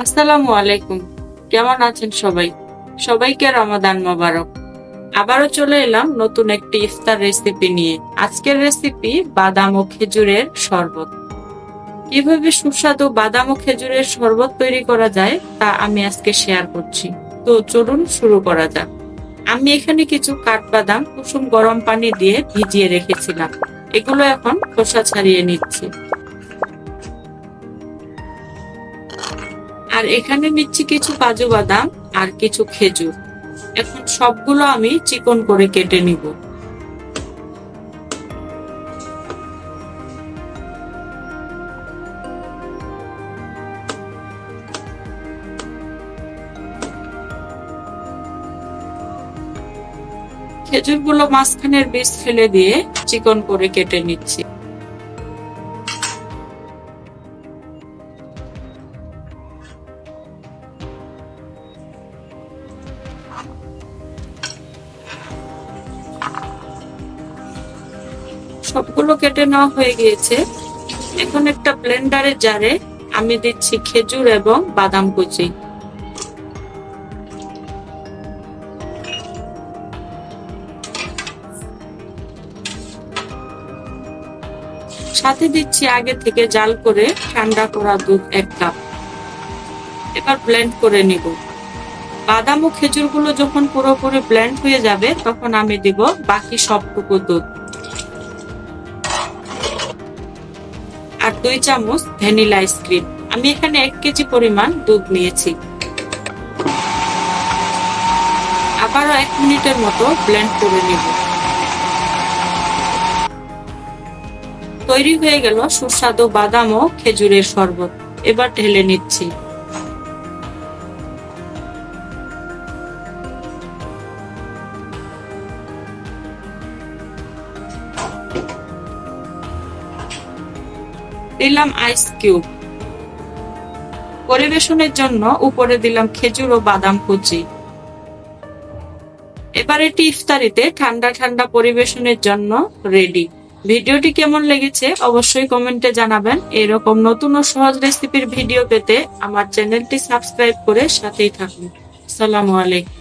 আসসালামু আলাইকুম। কেমন আছেন সবাই? সবাইকে রমাদান মোবারক। আবারও চলে এলাম নতুন একটি ইফতার রেসিপি নিয়ে। আজকের রেসিপি বাদাম ও খেজুরের শরবত। কিভাবে সুস্বাদু বাদাম ও খেজুরের শরবত তৈরি করা যায় তা আমি আজকে শেয়ার করছি। তো চলুন শুরু করা যাক। আমি এখানে কিছু কাঠবাদাম কুসুম গরম পানি দিয়ে ভিজিয়ে রেখেছিলাম। এগুলো এখন খোসা ছাড়িয়ে নিচ্ছি। আর এখানে নিচ্ছি কিছু কাজু বাদাম আর কিছু খেজুর। এখন সবগুলো আমি চিকন করে কেটে নিব। খেজুরগুলো মাঝখানের বীজ ফেলে দিয়ে চিকন করে কেটে নিচ্ছি। সবগুলো কেটে নেওয়া হয়ে গিয়েছে। এখন একটা ব্লেন্ডারের জারে আমি দিচ্ছি খেজুর এবং বাদাম কুচি। সাথে দিচ্ছি আগে থেকে জাল করে ঠান্ডা করা দুধ 1 কাপ। এবার ব্লেন্ড করে নিব। বাদাম ও খেজুরগুলো যখন পুরোপুরি ব্লেন্ড হয়ে যাবে তখন আমি দিব বাকি সবটুকু দুধ আর 2 চামচ ভ্যানিলা আইসক্রিম। আমি এখানে 1 কেজি পরিমাণ দুধ নিয়েছি। আবারও 1 মিনিটের মতো ব্লেন্ড করে নিব। তৈরি হয়ে গেল সুস্বাদু বাদাম ও খেজুরের শরবত। এবার ঢেলে নিচ্ছি। দিলাম আইস কিউব। পরিবেশনের জন্য উপরে দিলাম খেজুর ও বাদাম কুচি। এবার এটি ইফতারিতে ঠান্ডা ঠান্ডা পরিবেশনের জন্য রেডি। ভিডিওটি কেমন লেগেছে অবশ্যই কমেন্টে জানাবেন। এরকম নতুন ও সহজ রেসিপির ভিডিও পেতে আমার চ্যানেলটি সাবস্ক্রাইব করে সাথেই থাকুন। আসসালামু আলাইকুম।